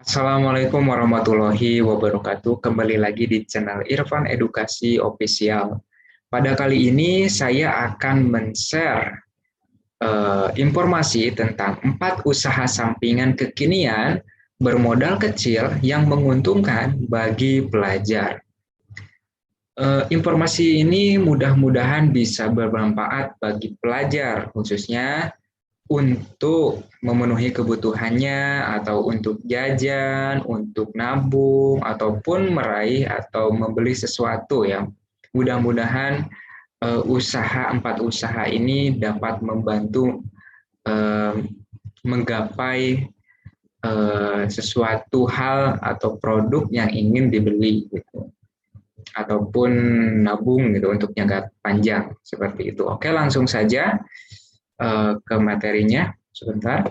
Assalamualaikum warahmatullahi wabarakatuh. Kembali lagi di channel Irfan Edukasi Official. Pada kali ini saya akan men-share informasi tentang 4 usaha sampingan kekinian bermodal kecil yang menguntungkan bagi pelajar. Informasi ini mudah-mudahan bisa bermanfaat bagi pelajar, khususnya untuk memenuhi kebutuhannya atau untuk jajan, untuk nabung, ataupun meraih atau membeli sesuatu ya. Mudah-mudahan empat usaha ini dapat membantu menggapai sesuatu hal atau produk yang ingin dibeli gitu. Ataupun nabung gitu untuk jangka panjang seperti itu. Oke, langsung saja ke materinya sebentar.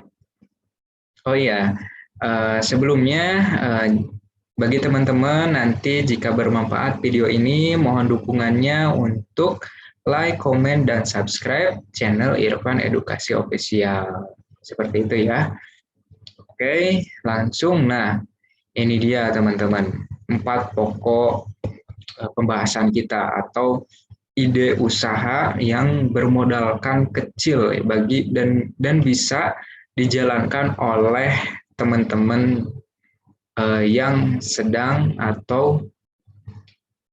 Oh iya, sebelumnya bagi teman-teman nanti jika bermanfaat video ini mohon dukungannya untuk like, komen, dan subscribe channel Irfan Edukasi Official. Seperti itu ya. Oke, langsung. Nah, ini dia teman-teman, 4 pokok pembahasan kita atau ide usaha yang bermodalkan kecil bagi dan bisa dijalankan oleh teman-teman yang sedang atau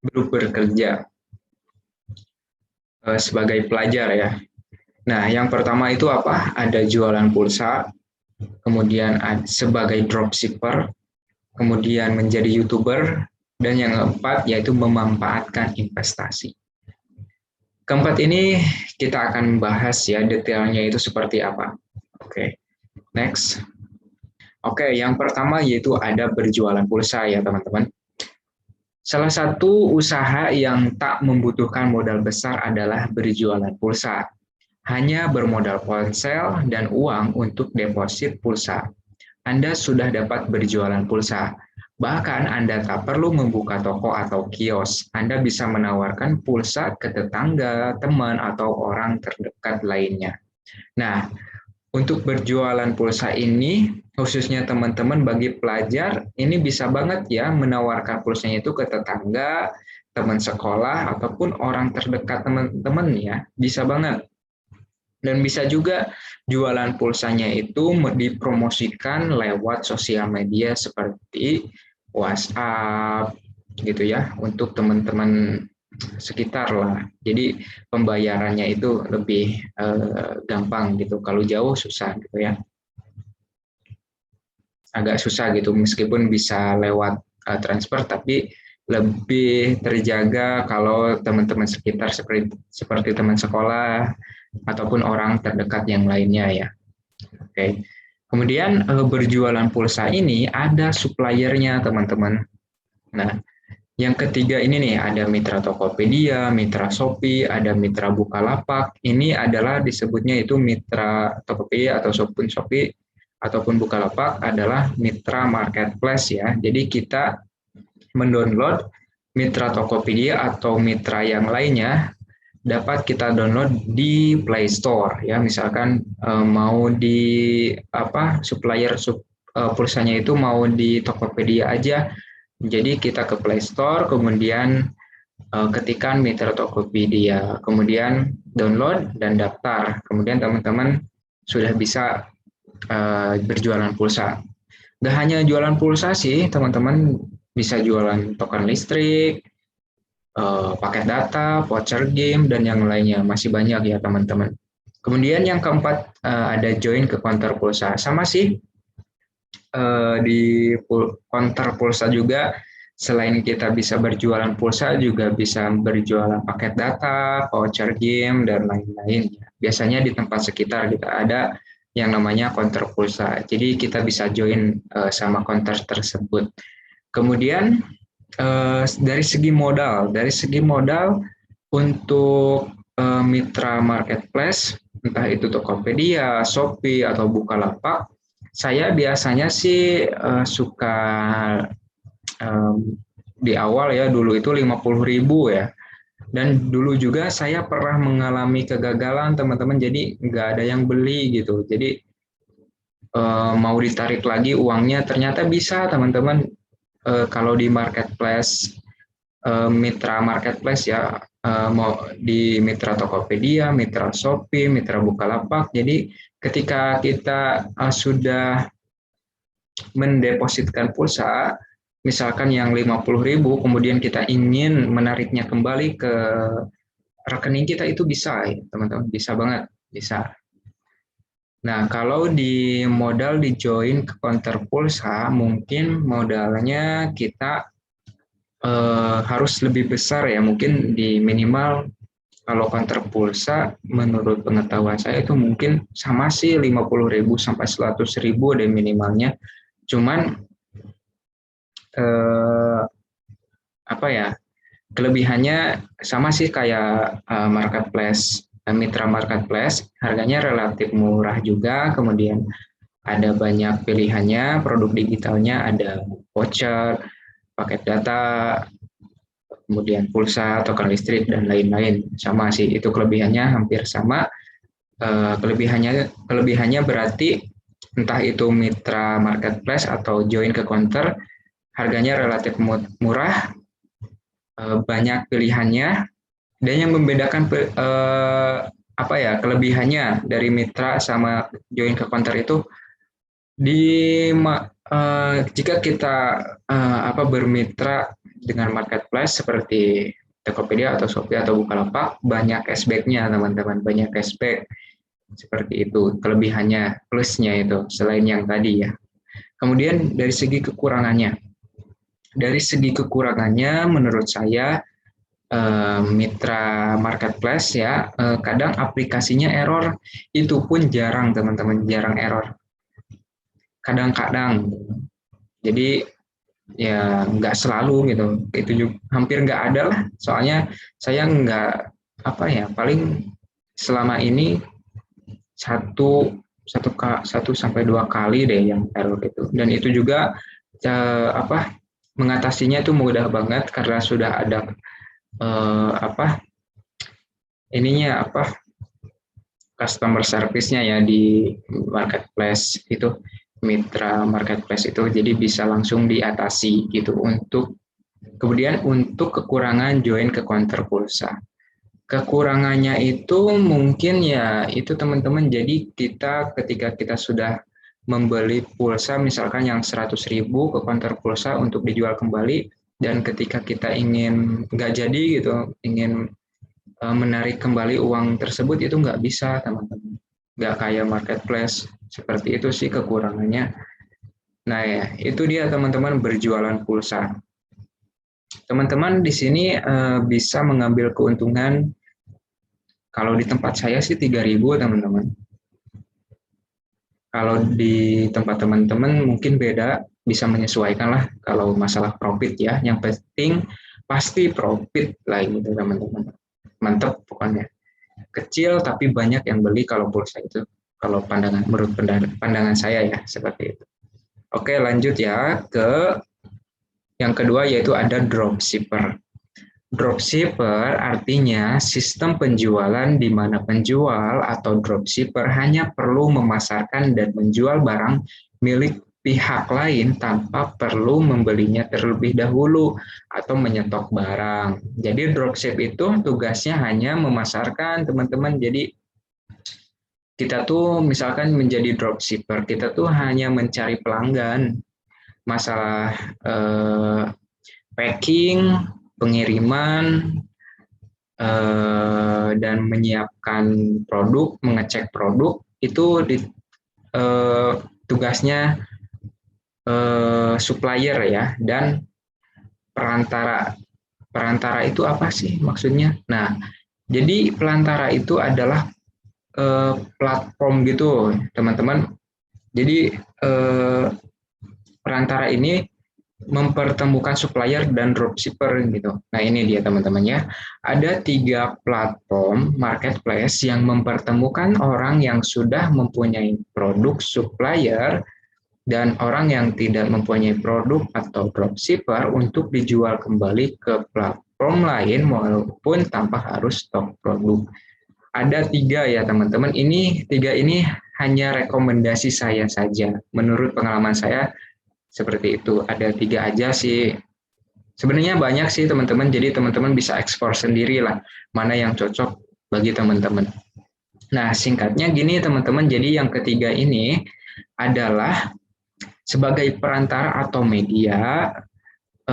belum bekerja sebagai pelajar ya. Nah, yang pertama itu apa? Ada jualan pulsa, kemudian sebagai dropshipper, kemudian menjadi YouTuber, dan yang keempat yaitu memanfaatkan investasi. Keempat ini kita akan bahas ya detailnya itu seperti apa. Oke, next. Oke, yang pertama yaitu ada berjualan pulsa ya teman-teman. Salah satu usaha yang tak membutuhkan modal besar adalah berjualan pulsa. Hanya bermodal ponsel dan uang untuk deposit pulsa. Anda sudah dapat berjualan pulsa. Bahkan Anda tak perlu membuka toko atau kios. Anda bisa menawarkan pulsa ke tetangga, teman, atau orang terdekat lainnya. Nah, untuk berjualan pulsa ini, khususnya teman-teman bagi pelajar, ini bisa banget ya menawarkan pulsanya itu ke tetangga, teman sekolah, ataupun orang terdekat teman-teman ya. Bisa banget. Dan bisa juga jualan pulsanya itu dipromosikan lewat sosial media seperti WhatsApp gitu ya, untuk teman-teman sekitar lah. Jadi pembayarannya itu lebih gampang gitu. Kalau jauh susah gitu ya. Agak susah gitu meskipun bisa lewat transfer tapi lebih terjaga kalau teman-teman sekitar seperti teman sekolah ataupun orang terdekat yang lainnya ya. Oke. Kemudian berjualan pulsa ini ada suppliernya teman-teman. Nah, yang ketiga ini nih ada mitra Tokopedia, mitra Shopee, ada mitra Bukalapak. Ini adalah disebutnya itu mitra Tokopedia atau Shopee ataupun Bukalapak adalah mitra marketplace ya. Jadi kita mendownload mitra Tokopedia atau mitra yang lainnya dapat kita download di Play Store ya. Misalkan mau di supplier pulsanya itu mau di Tokopedia aja. Jadi kita ke Play Store, kemudian ketikkan mitra Tokopedia, kemudian download dan daftar. Kemudian teman-teman sudah bisa berjualan pulsa. Gak hanya jualan pulsa sih, teman-teman bisa jualan token listrik, paket data, voucher game, dan yang lainnya. Masih banyak ya teman-teman. Kemudian yang keempat ada join ke konter pulsa. Sama sih, di konter pulsa juga selain kita bisa berjualan pulsa juga bisa berjualan paket data, voucher game, dan lain-lain. Biasanya di tempat sekitar kita ada yang namanya konter pulsa. Jadi kita bisa join sama konter tersebut. Kemudian dari segi modal untuk mitra marketplace, entah itu Tokopedia, Shopee, atau Bukalapak, saya biasanya sih suka di awal ya dulu itu 50.000 ya. Dan dulu juga saya pernah mengalami kegagalan teman-teman, jadi nggak ada yang beli gitu. Jadi mau ditarik lagi uangnya, ternyata bisa teman-teman. Kalau di marketplace, mitra marketplace ya, mau di mitra Tokopedia, mitra Shopee, mitra Bukalapak. Jadi ketika kita sudah mendepositkan pulsa, misalkan yang 50.000, kemudian kita ingin menariknya kembali ke rekening kita, itu bisa ya teman-teman, bisa banget, bisa. Nah, kalau di modal di join ke counter pulsa, mungkin modalnya kita harus lebih besar ya, mungkin di minimal kalau counter pulsa menurut pengetahuan saya itu mungkin sama sih 50.000 sampai 100.000 deh minimalnya. Cuman apa ya, kelebihannya sama sih kayak marketplace, mitra marketplace, harganya relatif murah juga, kemudian ada banyak pilihannya, produk digitalnya ada voucher, paket data, kemudian pulsa, token listrik, dan lain-lain. Sama sih, itu kelebihannya hampir sama. Kelebihannya berarti entah itu mitra marketplace atau join ke counter, harganya relatif murah, banyak pilihannya, dan yang membedakan apa ya, kelebihannya dari mitra sama join ke counter itu di jika kita bermitra dengan marketplace seperti Tokopedia atau Shopee atau Bukalapak, banyak cashback-nya teman-teman, banyak cashback seperti itu, kelebihannya, plusnya itu selain yang tadi ya. Kemudian dari segi kekurangannya, menurut saya mitra marketplace ya, kadang aplikasinya error, itu pun jarang teman-teman, jarang error, kadang-kadang. Jadi ya nggak selalu gitu, itu juga hampir nggak ada lah, soalnya saya nggak paling selama ini satu sampai 2 kali deh yang error itu, dan itu juga mengatasinya itu mudah banget karena sudah ada customer service-nya ya di marketplace itu, mitra marketplace itu, jadi bisa langsung diatasi gitu. Kemudian untuk kekurangan join ke counter pulsa, kekurangannya itu mungkin ya itu teman-teman, jadi ketika kita sudah membeli pulsa misalkan yang 100.000 ke counter pulsa untuk dijual kembali, dan ketika kita ingin nggak jadi gitu, ingin menarik kembali uang tersebut, itu nggak bisa teman-teman, nggak kayak marketplace. Seperti itu sih kekurangannya. Nah ya, itu dia teman-teman berjualan pulsa. Teman-teman di sini bisa mengambil keuntungan, kalau di tempat saya sih 3.000 teman-teman. Kalau di tempat teman-teman mungkin beda, bisa menyesuaikan lah kalau masalah profit ya. Yang penting pasti profit lah gitu teman-teman. Mantap pokoknya. Kecil tapi banyak yang beli kalau pulsa itu. Kalau menurut pandangan saya ya, seperti itu. Oke, lanjut ya ke yang kedua, yaitu ada dropshipper. Dropshipper artinya sistem penjualan di mana penjual atau dropshipper hanya perlu memasarkan dan menjual barang milik pihak lain tanpa perlu membelinya terlebih dahulu atau menyetok barang. Jadi dropship itu tugasnya hanya memasarkan teman-teman. Jadi kita tuh misalkan menjadi dropshipper, kita tuh hanya mencari pelanggan, masalah packing, pengiriman, dan menyiapkan produk, mengecek produk, itu tugasnya supplier ya, dan perantara. Perantara itu apa sih maksudnya? Nah, jadi perantara itu adalah platform gitu teman-teman. Jadi perantara ini mempertemukan supplier dan dropshipper gitu. Nah ini dia teman-teman ya. Ada 3 platform marketplace yang mempertemukan orang yang sudah mempunyai produk supplier dan orang yang tidak mempunyai produk atau dropshipper untuk dijual kembali ke platform lain walaupun tanpa harus stok produk. Ada 3 ya teman-teman. Ini 3 ini hanya rekomendasi saya saja. Menurut pengalaman saya seperti itu. Ada 3 aja sih. Sebenarnya banyak sih teman-teman. Jadi teman-teman bisa eksplor sendiri lah mana yang cocok bagi teman-teman. Nah, singkatnya gini teman-teman. Jadi yang ketiga ini adalah sebagai perantara atau media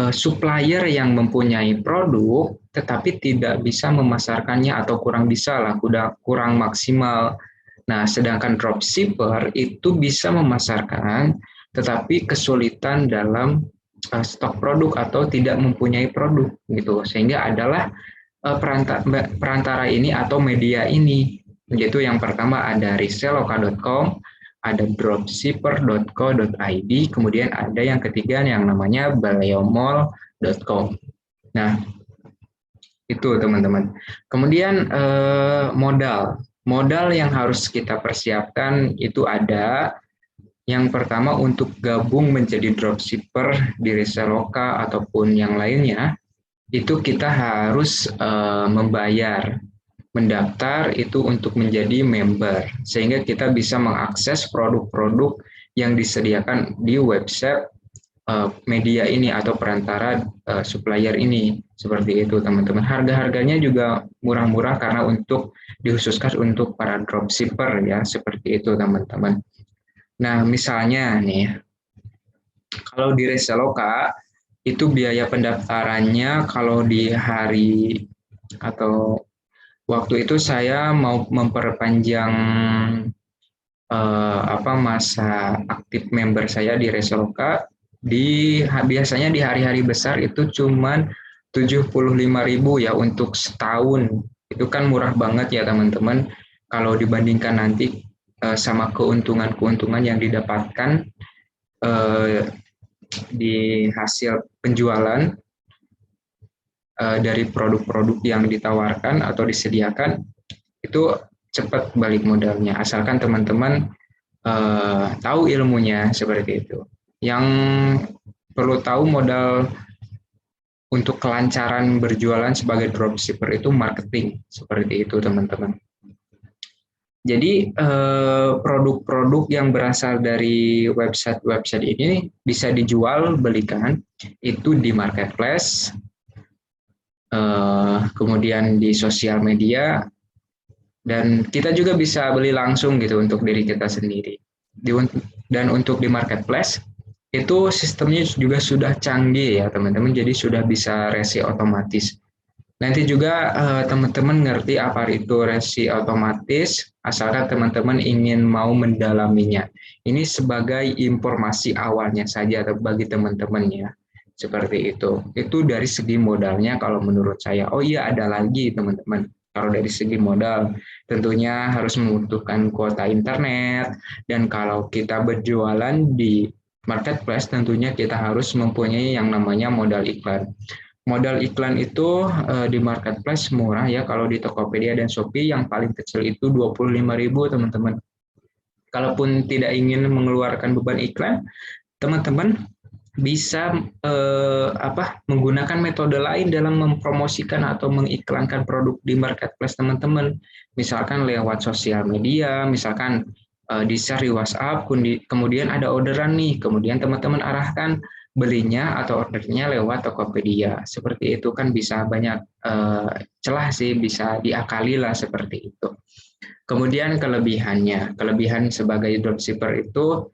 supplier yang mempunyai produk tetapi tidak bisa memasarkannya atau kurang bisa lah, kurang maksimal. Nah, sedangkan dropshipper itu bisa memasarkan tetapi kesulitan dalam stok produk atau tidak mempunyai produk gitu. Sehingga adalah perantara ini atau media ini. Yaitu yang pertama ada reselloka.com, ada dropshipper.co.id, kemudian ada yang ketiga yang namanya baleomall.com. Nah, itu teman-teman. Kemudian modal yang harus kita persiapkan itu ada yang pertama untuk gabung menjadi dropshipper di Reselloka ataupun yang lainnya, itu kita harus membayar. Mendaftar itu untuk menjadi member, sehingga kita bisa mengakses produk-produk yang disediakan di website media ini atau perantara supplier ini. Seperti itu teman-teman. Harga-harganya juga murah-murah karena untuk dikhususkan untuk para dropshipper ya, seperti itu teman-teman. Nah, misalnya nih, kalau di Reselloka itu biaya pendaftarannya kalau di hari atau waktu itu saya mau memperpanjang masa aktif member saya di Reselloka, biasanya di hari-hari besar itu cuman 75.000 ya untuk setahun. Itu kan murah banget ya teman-teman kalau dibandingkan nanti sama keuntungan-keuntungan yang didapatkan di hasil penjualan dari produk-produk yang ditawarkan atau disediakan, itu cepat balik modalnya asalkan teman-teman tahu ilmunya seperti itu. Yang perlu tahu modal untuk kelancaran berjualan sebagai dropshipper itu marketing, seperti itu teman-teman. Jadi produk-produk yang berasal dari website-website ini bisa dijual belikan itu di marketplace, kemudian di sosial media, dan kita juga bisa beli langsung gitu untuk diri kita sendiri. Dan untuk di marketplace itu sistemnya juga sudah canggih ya teman-teman, jadi sudah bisa resi otomatis. Nanti juga teman-teman ngerti apa itu resi otomatis, asalkan teman-teman ingin mau mendalaminya. Ini sebagai informasi awalnya saja bagi teman-teman ya. Seperti itu. Itu dari segi modalnya kalau menurut saya. Oh iya, ada lagi teman-teman. Kalau dari segi modal, tentunya harus membutuhkan kuota internet, dan kalau kita berjualan di marketplace, tentunya kita harus mempunyai yang namanya modal iklan. Modal iklan itu di marketplace murah ya, kalau di Tokopedia dan Shopee yang paling kecil itu 25.000 teman-teman. Kalaupun tidak ingin mengeluarkan beban iklan, teman-teman bisa menggunakan metode lain dalam mempromosikan atau mengiklankan produk di marketplace teman-teman. Misalkan lewat sosial media, misalkan di-share di WhatsApp, kemudian ada orderan nih, kemudian teman-teman arahkan belinya atau ordernya lewat Tokopedia. Seperti itu kan bisa banyak celah sih, bisa diakali lah seperti itu. Kemudian kelebihan sebagai dropshipper itu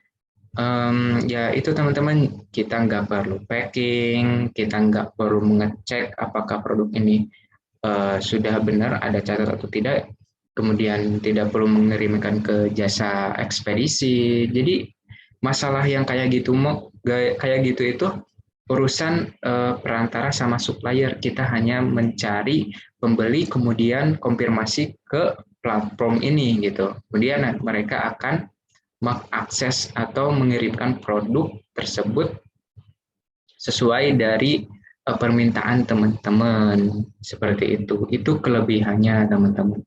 ya itu teman-teman, kita nggak perlu packing, kita nggak perlu mengecek apakah produk ini sudah benar ada catat atau tidak, kemudian tidak perlu mengirimkan ke jasa ekspedisi. Jadi masalah yang kayak gitu itu urusan perantara sama supplier. Kita hanya mencari pembeli kemudian konfirmasi ke platform ini gitu. Kemudian mereka akan mengakses atau mengirimkan produk tersebut sesuai dari permintaan teman-teman. Seperti itu. Itu kelebihannya teman-teman.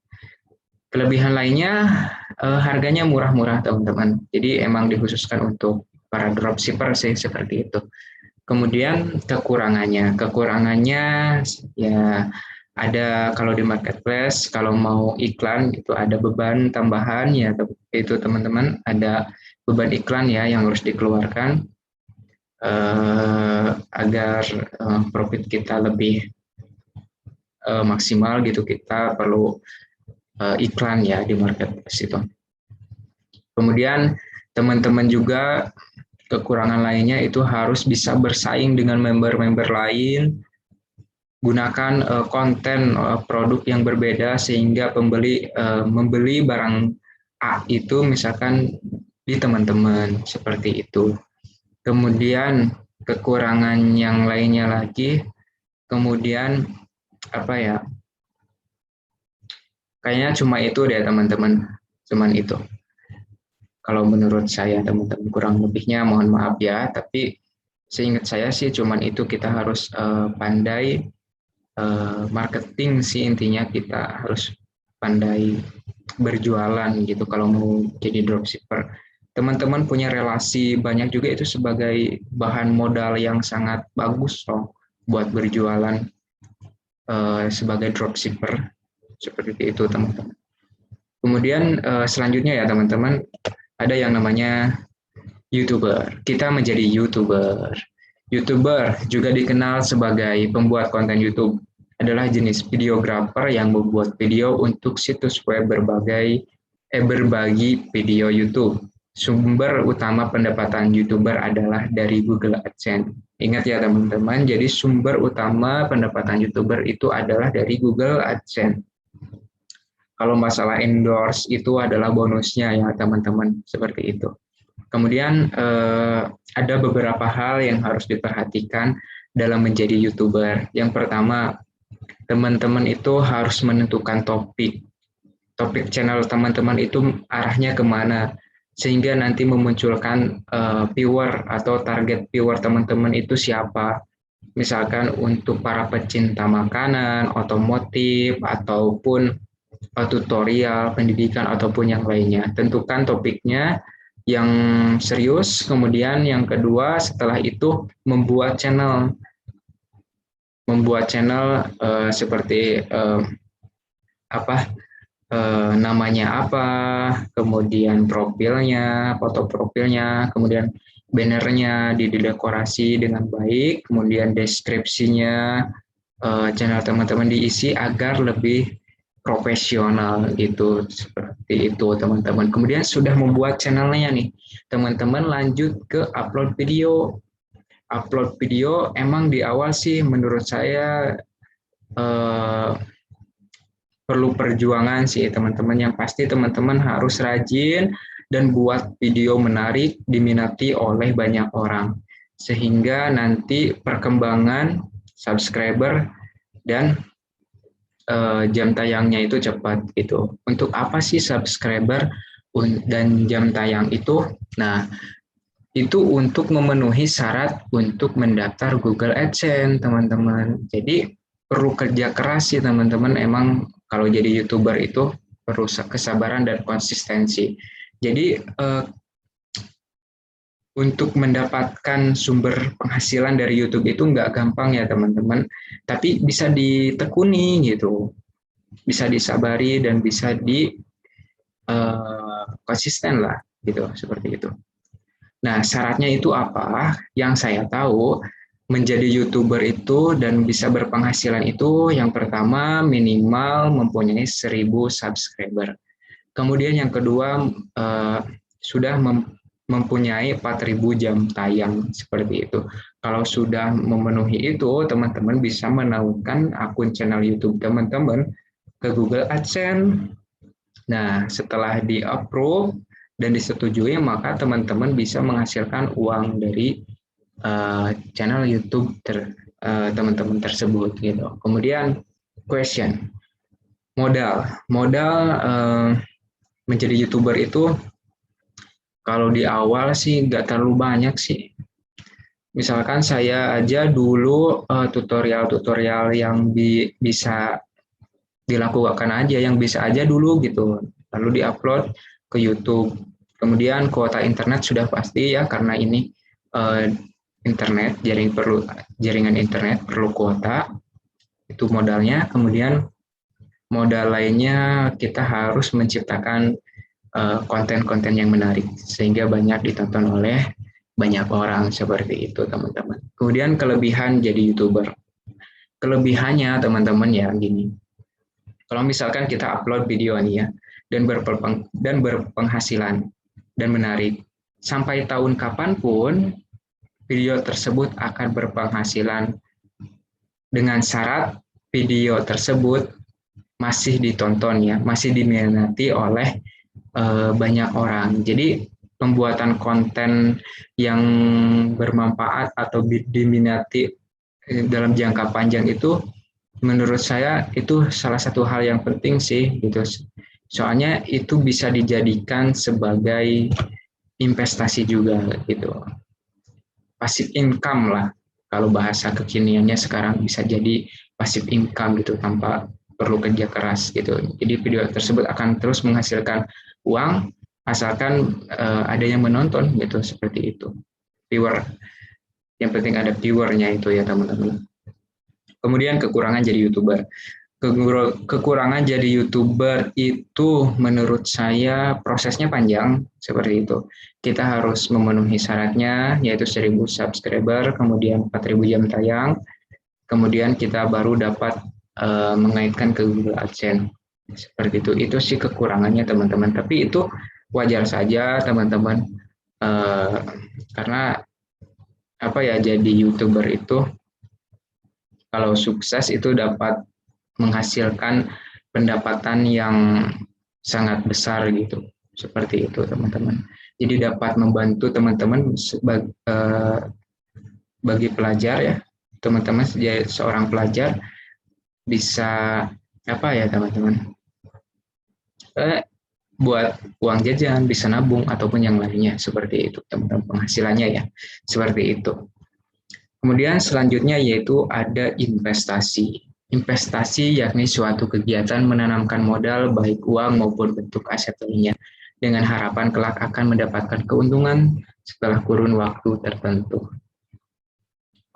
Kelebihan lainnya harganya murah-murah teman-teman. Jadi emang dikhususkan untuk para dropshipper sih, seperti itu. Kemudian kekurangannya ya Ada kalau di marketplace, kalau mau iklan itu ada beban tambahan ya, itu teman-teman ada beban iklan ya yang harus dikeluarkan agar profit kita lebih maksimal gitu. Kita perlu iklan ya di marketplace itu. Kemudian teman-teman juga kekurangan lainnya itu harus bisa bersaing dengan member-member lain. Gunakan konten produk yang berbeda sehingga pembeli membeli barang A itu misalkan di teman-teman seperti itu. Kemudian kekurangan yang lainnya lagi, kemudian apa ya? Kayaknya cuma itu deh teman-teman, cuman itu. Kalau menurut saya teman-teman, kurang lebihnya mohon maaf ya, tapi seingat saya sih cuman itu. Kita harus pandai marketing sih, intinya kita harus pandai berjualan gitu kalau mau jadi dropshipper. Teman-teman punya relasi banyak juga, itu sebagai bahan modal yang sangat bagus loh buat berjualan sebagai dropshipper, seperti itu teman-teman. Kemudian selanjutnya ya teman-teman, ada yang namanya YouTuber. Kita menjadi YouTuber. YouTuber juga dikenal sebagai pembuat konten YouTube, adalah jenis videographer yang membuat video untuk situs web berbagi video YouTube. Sumber utama pendapatan YouTuber adalah dari Google AdSense. Ingat ya teman-teman, jadi sumber utama pendapatan YouTuber itu adalah dari Google AdSense. Kalau masalah endorse itu adalah bonusnya ya teman-teman, seperti itu. Kemudian ada beberapa hal yang harus diperhatikan dalam menjadi YouTuber. Yang pertama, teman-teman itu harus menentukan topik channel teman-teman itu arahnya kemana, sehingga nanti memunculkan viewer atau target viewer teman-teman itu siapa. Misalkan untuk para pecinta makanan, otomotif, ataupun tutorial, pendidikan, ataupun yang lainnya. Tentukan topiknya yang serius. Kemudian yang kedua, setelah itu membuat channel seperti namanya apa, kemudian profilnya, foto profilnya, kemudian bannernya didekorasi dengan baik, kemudian deskripsinya channel teman-teman diisi agar lebih profesional gitu, seperti itu teman-teman. Kemudian sudah membuat channelnya nih, teman-teman lanjut ke upload video. Upload video emang di awal sih menurut saya perlu perjuangan sih teman-teman. Yang pasti teman-teman harus rajin dan buat video menarik, diminati oleh banyak orang, sehingga nanti perkembangan subscriber dan jam tayangnya itu cepat gitu. Untuk apa sih subscriber dan jam tayang itu? Nah, itu untuk memenuhi syarat untuk mendaftar Google AdSense, teman-teman. Jadi perlu kerja keras sih teman-teman. Emang kalau jadi YouTuber itu perlu kesabaran dan konsistensi. Jadi untuk mendapatkan sumber penghasilan dari YouTube itu nggak gampang ya teman-teman, tapi bisa ditekuni gitu, bisa disabari dan bisa konsisten lah gitu, seperti itu. Nah, syaratnya itu apa? Yang saya tahu, menjadi YouTuber itu dan bisa berpenghasilan itu yang pertama minimal mempunyai 1.000 subscriber. Kemudian yang kedua sudah mempunyai 4.000 jam tayang, seperti itu. Kalau sudah memenuhi itu, teman-teman bisa menaikkan akun channel YouTube teman-teman ke Google AdSense. Nah, setelah di-approve dan disetujui, maka teman-teman bisa menghasilkan uang dari channel YouTube teman-teman tersebut gitu. Kemudian question, modal menjadi YouTuber itu kalau di awal sih nggak terlalu banyak sih. Misalkan saya aja dulu tutorial-tutorial yang bisa dilakukan aja, yang bisa aja dulu gitu, lalu diupload ke YouTube. Kemudian kuota internet sudah pasti ya, karena ini internet, jaringan internet perlu kuota. itu modalnya. Kemudian modal lainnya kita harus menciptakan konten-konten yang menarik sehingga banyak ditonton oleh banyak orang, seperti itu teman-teman. Kemudian kelebihan jadi YouTuber. Kelebihannya teman-teman ya gini. Kalau misalkan kita upload video nih ya dan berpenghasilan dan menarik, sampai tahun kapanpun video tersebut akan berpenghasilan dengan syarat video tersebut masih ditonton ya, masih diminati oleh banyak orang. Jadi pembuatan konten yang bermanfaat atau diminati dalam jangka panjang itu menurut saya itu salah satu hal yang penting sih gitu. Soalnya itu bisa dijadikan sebagai investasi juga gitu. Passive income lah kalau bahasa kekiniannya sekarang, bisa jadi passive income gitu tanpa perlu kerja keras gitu. Jadi video tersebut akan terus menghasilkan uang asalkan ada yang menonton gitu, seperti itu. Viewer, yang penting ada viewernya itu ya teman-teman. Kemudian kekurangan jadi YouTuber. Kekurangan jadi YouTuber itu menurut saya prosesnya panjang, seperti itu. Kita harus memenuhi syaratnya, yaitu 1000 subscriber, kemudian 4000 jam tayang, kemudian kita baru dapat mengaitkan ke Google AdSense. Seperti itu sih kekurangannya teman-teman. Tapi itu wajar saja teman-teman, karena apa ya, jadi YouTuber itu kalau sukses itu dapat menghasilkan pendapatan yang sangat besar gitu, seperti itu teman-teman. Jadi dapat membantu teman-teman bagi pelajar ya, teman-teman seorang pelajar bisa apa ya teman-teman, buat uang jajan, bisa nabung ataupun yang lainnya, seperti itu teman-teman penghasilannya ya, seperti itu. Kemudian selanjutnya yaitu ada investasi. Investasi yakni suatu kegiatan menanamkan modal baik uang maupun bentuk aset lainnya dengan harapan kelak akan mendapatkan keuntungan setelah kurun waktu tertentu.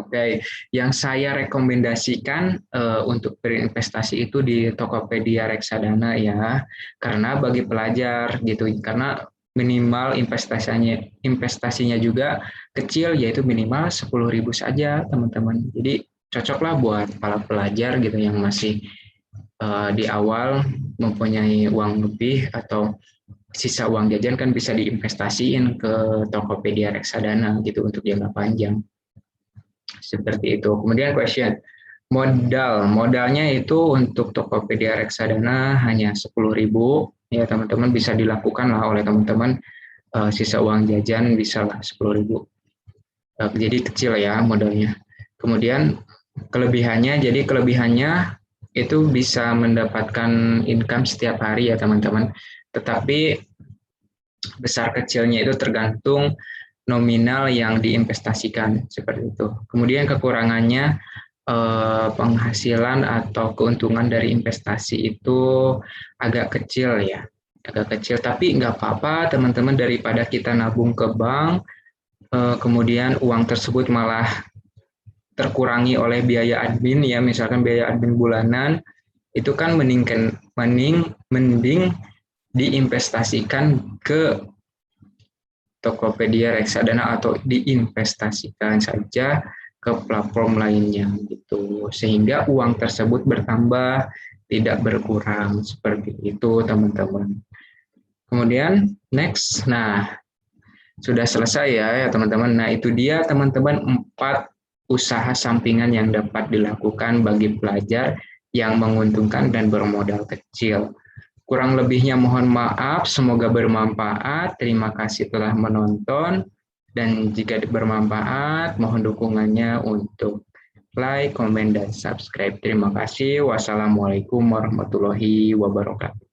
Oke, yang saya rekomendasikan untuk berinvestasi itu di Tokopedia Reksadana ya, karena bagi pelajar gitu, karena minimal investasinya juga kecil, yaitu minimal 10.000 saja teman-teman. Jadi cocoklah buat para pelajar gitu yang masih di awal mempunyai uang lebih atau sisa uang jajan, kan bisa diinvestasiin ke Tokopedia Reksadana gitu untuk jangka panjang. Seperti itu. Kemudian question, modalnya itu untuk Tokopedia Reksadana hanya 10.000 ya teman-teman, bisa dilakukan lah oleh teman-teman, sisa uang jajan bisa lah 10.000. Jadi kecil ya modalnya. Kemudian kelebihannya itu bisa mendapatkan income setiap hari ya teman-teman. Tetapi besar kecilnya itu tergantung nominal yang diinvestasikan, seperti itu. Kemudian kekurangannya penghasilan atau keuntungan dari investasi itu agak kecil ya, agak kecil. Tapi nggak apa-apa teman-teman, daripada kita nabung ke bank, kemudian uang tersebut malah terkurangi oleh biaya admin ya, misalkan biaya admin bulanan, itu kan mending diinvestasikan ke Tokopedia Reksadana atau diinvestasikan saja ke platform lainnya gitu, sehingga uang tersebut bertambah tidak berkurang, seperti itu teman-teman. Kemudian next, nah sudah selesai ya teman-teman. Nah itu dia teman-teman 4 usaha sampingan yang dapat dilakukan bagi pelajar yang menguntungkan dan bermodal kecil. Kurang lebihnya mohon maaf, semoga bermanfaat. Terima kasih telah menonton, dan jika bermanfaat mohon dukungannya untuk like, komen, dan subscribe. Terima kasih. Wassalamualaikum warahmatullahi wabarakatuh.